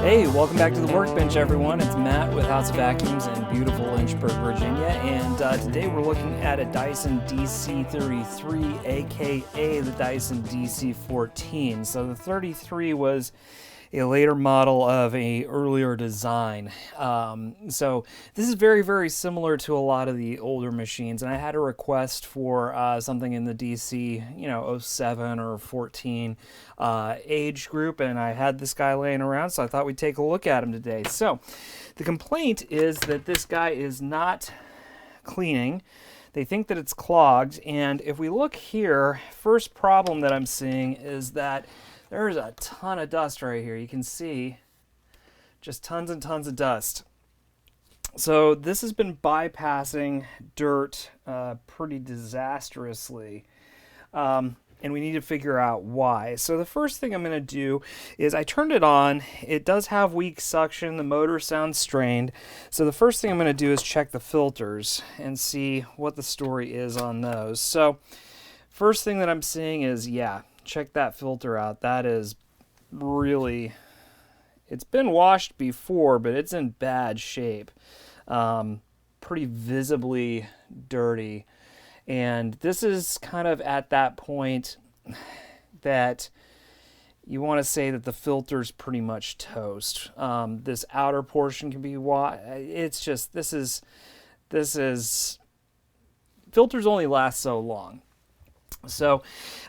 Hey, welcome back to the Workbench, everyone. It's Matt with House of Vacuums in beautiful Lynchburg, Virginia, and today we're looking at a Dyson DC33, aka the Dyson DC14. So the 33 was a later model of a earlier design. So this is very, very similar to a lot of the older machines, and I had a request for something in the DC, 07 or 14 age group, and I had this guy laying around, so I thought we'd take a look at him today. So the complaint is that this guy is not cleaning. They think that it's clogged, and if we look here, first problem that I'm seeing is that there's a ton of dust right here. You can see just tons and tons of dust. So this has been bypassing dirt pretty disastrously. And we need to figure out why. So the first thing I'm going to do is I turned it on. It does have weak suction. The motor sounds strained. So the first thing I'm going to do is check the filters and see what the story is on those. So first thing that I'm seeing is, check that filter out. That is really, it's been washed before, but it's in bad shape. Pretty visibly dirty. And this is kind of at that point that you want to say that the filter's pretty much toast. This outer portion can be it's just, this is, filters only last so long. So,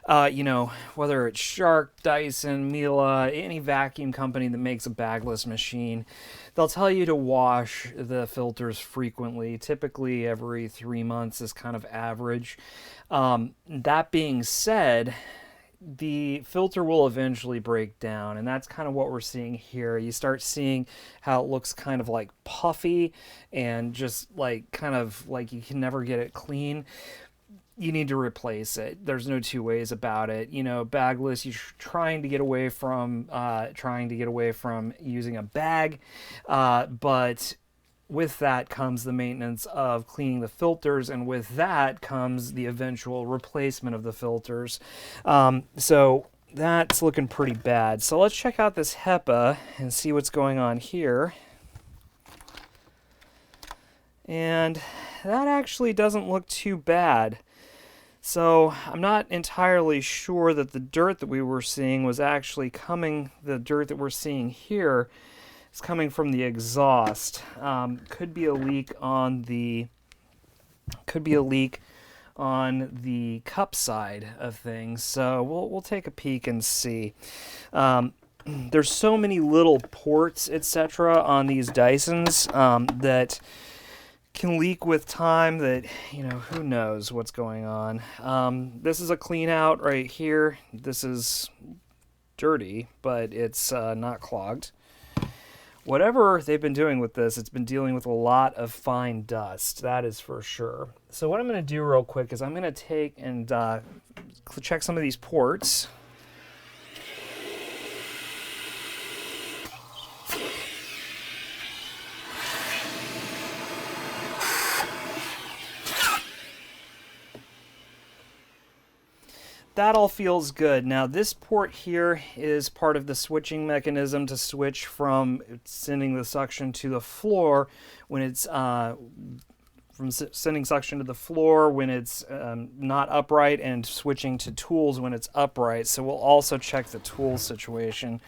whether it's Shark, Dyson, Miele, any vacuum company that makes a bagless machine, they'll tell you to wash the filters frequently. Typically every 3 months is kind of average. That being said, the filter will eventually break down, and that's kind of what we're seeing here. You start seeing how it looks kind of like puffy and just like kind of like you can never get it clean. You need to replace it. There's no two ways about it. Bagless, you're trying to get away from using a bag, but with that comes the maintenance of cleaning the filters, and with that comes the eventual replacement of the filters. So that's looking pretty bad. So let's check out this HEPA and see what's going on here. And that actually doesn't look too bad. So I'm not entirely sure that the dirt that we were seeing was actually the dirt that we're seeing here is coming from the exhaust. Could be a leak on the cup side of things. So we'll take a peek and see. There's so many little ports, etc. on these Dysons that can leak with time that, who knows what's going on. This is a clean out right here. This is dirty, but it's not clogged. Whatever they've been doing with this, it's been dealing with a lot of fine dust. That is for sure. So what I'm going to do real quick is I'm going to take and check some of these ports. That all feels good. Now this port here is part of the switching mechanism to switch from sending the suction to the floor when it's sending suction to the floor when it's not upright, and switching to tools when it's upright. So we'll also check the tool situation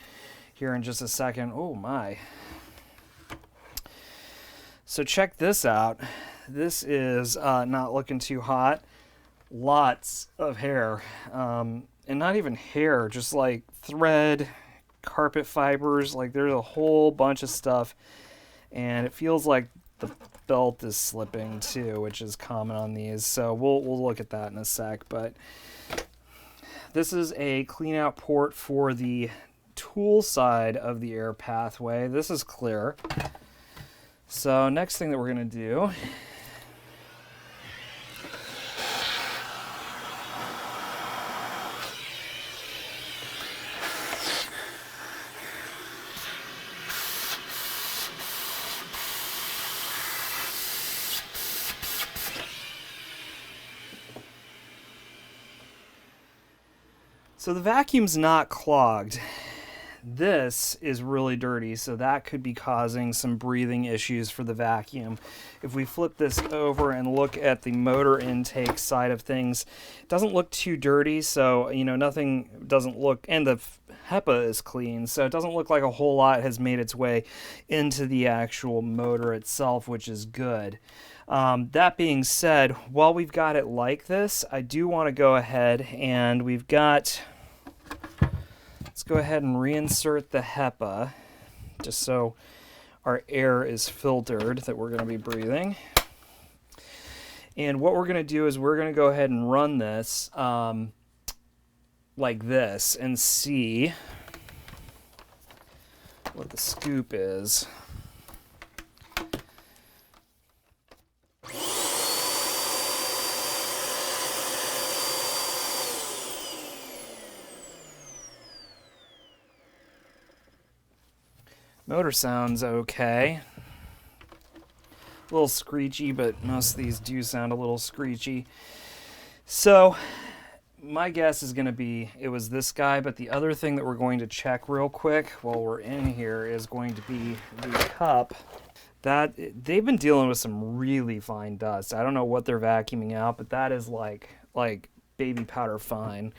here in just a second. Oh my. So check this out. This is not looking too hot. Lots of hair, and not even hair, just like thread, carpet fibers. Like there's a whole bunch of stuff, and it feels like the belt is slipping too, which is common on these. So we'll look at that in a sec. But this is a clean out port for the tool side of the air pathway. This is clear. So next thing that we're gonna do . So the vacuum's not clogged. this is really dirty, so that could be causing some breathing issues for the vacuum. If we flip this over and look at the motor intake side of things, it doesn't look too dirty, so nothing doesn't look, and the HEPA is clean, so it doesn't look like a whole lot has made its way into the actual motor itself, which is good. That being said, while we've got it like this, I do want to go ahead and let's go ahead and reinsert the HEPA just so our air is filtered that we're going to be breathing. And what we're going to do is we're going to go ahead and run this like this and see what the scoop is. Motor sounds okay. A little screechy, but most of these do sound a little screechy. So my guess is going to be it was this guy, but the other thing that we're going to check real quick while we're in here is going to be the cup. That they've been dealing with some really fine dust. I don't know what they're vacuuming out, but that is like baby powder fine.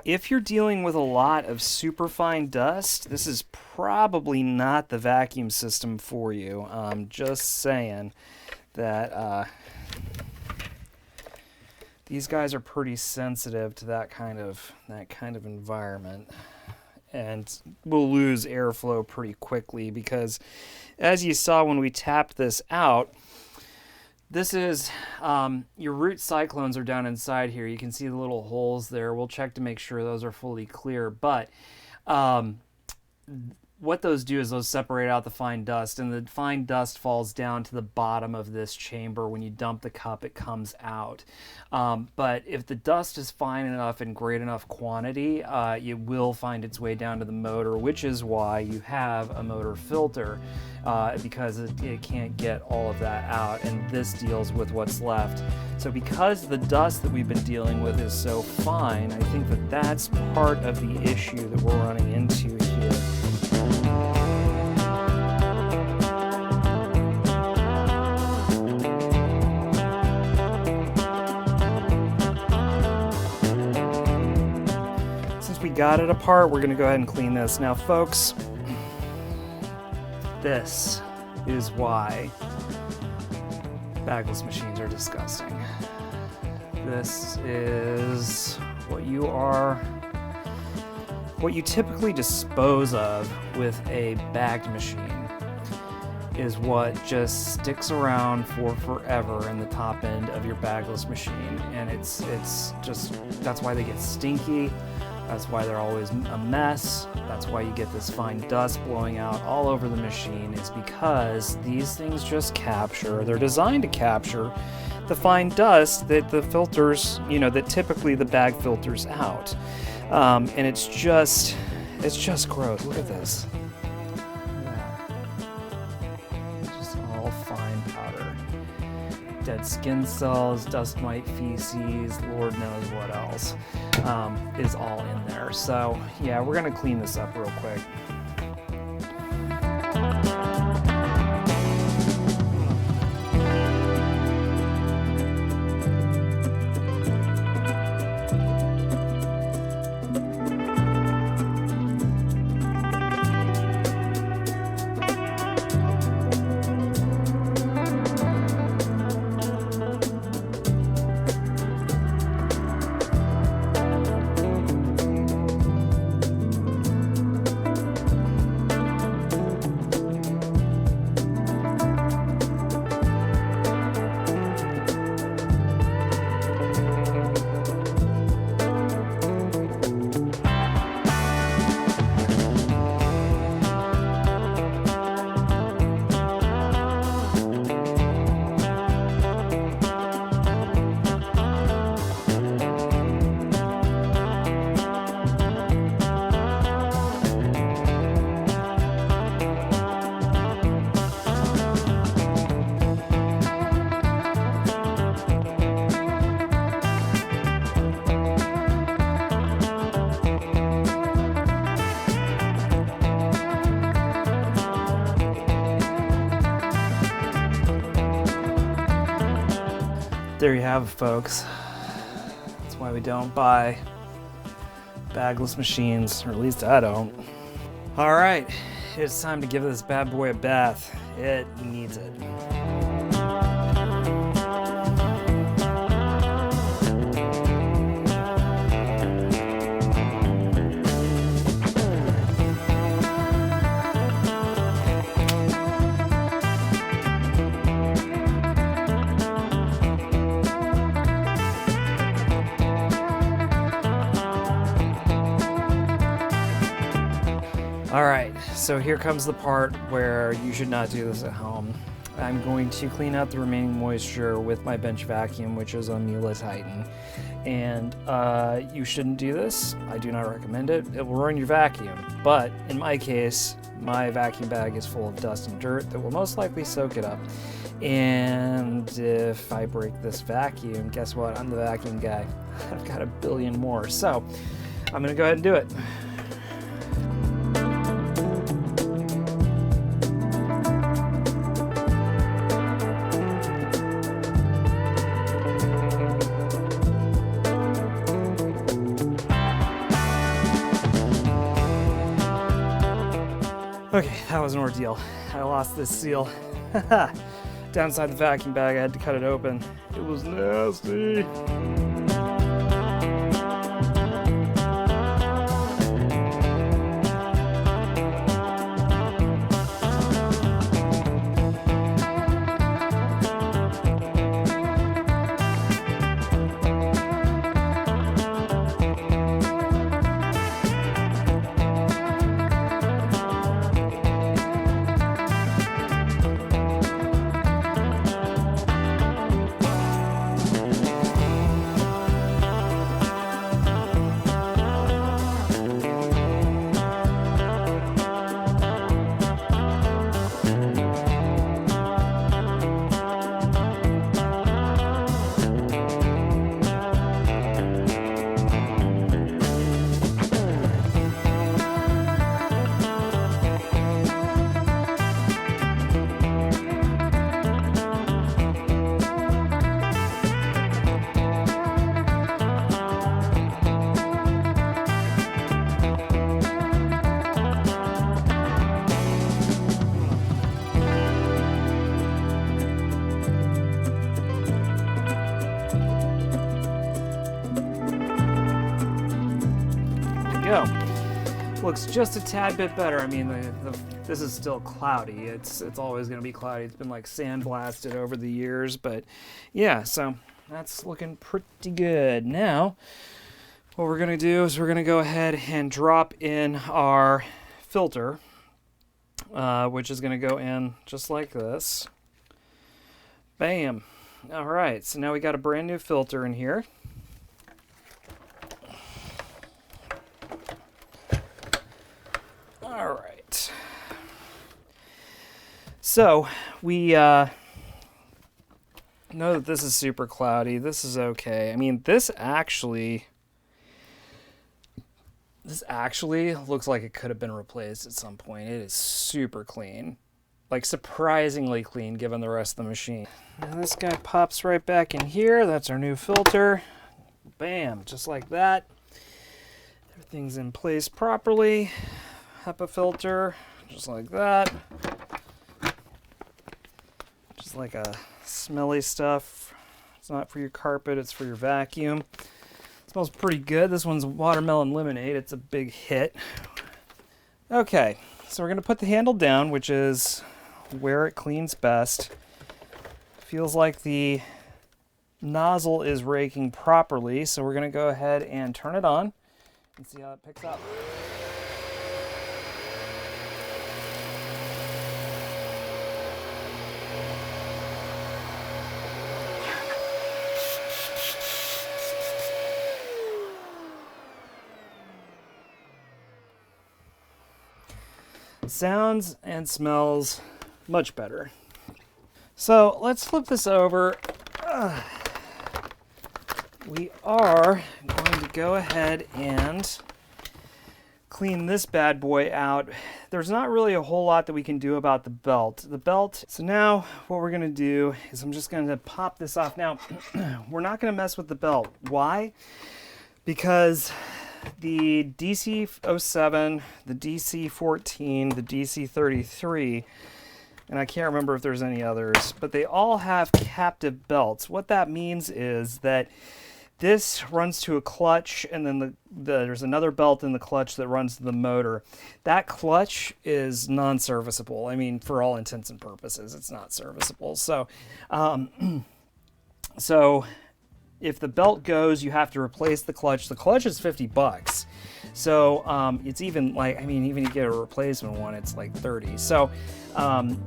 If you're dealing with a lot of superfine dust, this is probably not the vacuum system for you. Just saying that these guys are pretty sensitive to that kind of environment, and will lose airflow pretty quickly because, as you saw when we tapped this out, this is, your root cyclones are down inside here. You can see the little holes there. We'll check to make sure those are fully clear. But what those do is those separate out the fine dust, and the fine dust falls down to the bottom of this chamber. When you dump the cup, it comes out. But if the dust is fine enough and great enough quantity, it will find its way down to the motor, which is why you have a motor filter, because it can't get all of that out, and this deals with what's left. So because the dust that we've been dealing with is so fine, I think that that's part of the issue that we're running into here. Since we got it apart, we're going to go ahead and clean this. Now, folks, this is why bagless machines are disgusting. This is what you typically dispose of with a bagged machine is what just sticks around for forever in the top end of your bagless machine, and it's just, that's why they get stinky. That's why they're always a mess. That's why you get this fine dust blowing out all over the machine, is because these things just they're designed to capture the fine dust that the filters, that typically the bag filters out. And it's just gross. Look at this. It's just all fine powder. Dead skin cells, dust mite feces, Lord knows what else is all in there. So yeah, we're gonna clean this up real quick. There you have it, folks. That's why we don't buy bagless machines, or at least I don't. All right, it's time to give this bad boy a bath. It needs it. All right, so here comes the part where you should not do this at home. I'm going to clean out the remaining moisture with my bench vacuum, which is a Miele Titan. And you shouldn't do this. I do not recommend it. It will ruin your vacuum. But in my case, my vacuum bag is full of dust and dirt that will most likely soak it up. And if I break this vacuum, guess what? I'm the vacuum guy. I've got a billion more. So I'm gonna go ahead and do it. Okay, that was an ordeal. I lost this seal. Down inside the vacuum bag, I had to cut it open. It was nasty. Looks just a tad bit better. I mean, this is still cloudy. It's always going to be cloudy. It's been like sandblasted over the years, but yeah, so that's looking pretty good. Now, what we're going to do is we're going to go ahead and drop in our filter, which is going to go in just like this. Bam. All right, so now we got a brand new filter in here. All right. So we know that this is super cloudy. This is okay. I mean, this actually looks like it could have been replaced at some point. It is super clean. Like surprisingly clean given the rest of the machine. Now this guy pops right back in here. That's our new filter. Bam, just like that. Everything's in place properly. HEPA filter, just like that. Just like a smelly stuff. It's not for your carpet, it's for your vacuum. It smells pretty good. This one's watermelon lemonade. It's a big hit. Okay, so we're gonna put the handle down, which is where it cleans best. Feels like the nozzle is raking properly, so we're gonna go ahead and turn it on and see how it picks up. Sounds and smells much better. So let's flip this over. We are going to go ahead and clean this bad boy out, there's not really a whole lot that we can do about the belt. So now what we're gonna do is I'm just gonna pop this off. Now, we're not gonna mess with the belt. Why? Because the DC07, the DC14, the DC33, and I can't remember if there's any others, but they all have captive belts. What that means is that this runs to a clutch, and then there's another belt in the clutch that runs to the motor. That clutch is non-serviceable. I mean, for all intents and purposes, it's not serviceable. So, so if the belt goes, you have to replace the clutch. The clutch is $50. So it's even like, I mean, even you get a replacement one, it's like 30. So,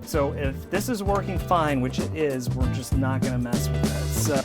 so if this is working fine, which it is, we're just not gonna mess with it. So.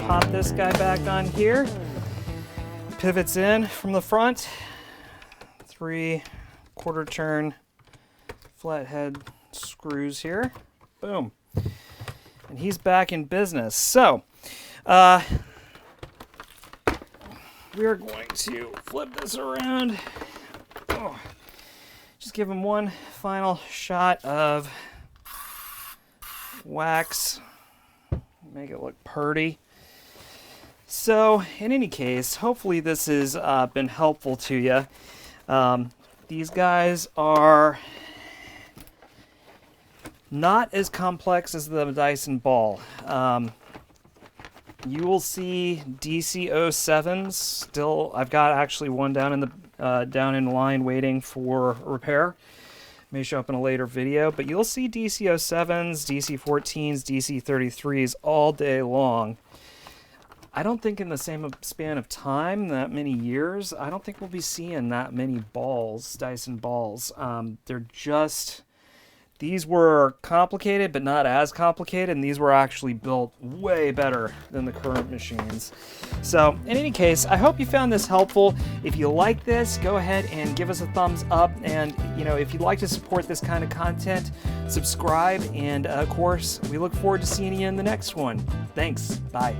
Pop this guy back on here, pivots in from the front, 3/4 turn flathead screws here, boom, and he's back in business. So we are going to flip this around, just give him one final shot of wax, make it look purty. So, in any case, hopefully this has been helpful to you. These guys are not as complex as the Dyson ball. You will see DC07s still. I've got actually one down in line waiting for repair. May show up in a later video, but you'll see DC07s, DC14s, DC33s all day long. I don't think in the same span of time, that many years, I don't think we'll be seeing that many balls, Dyson balls. These were complicated, but not as complicated, and these were actually built way better than the current machines. So, in any case, I hope you found this helpful. If you like this, go ahead and give us a thumbs up, and if you'd like to support this kind of content, subscribe, and of course, we look forward to seeing you in the next one. Thanks. Bye.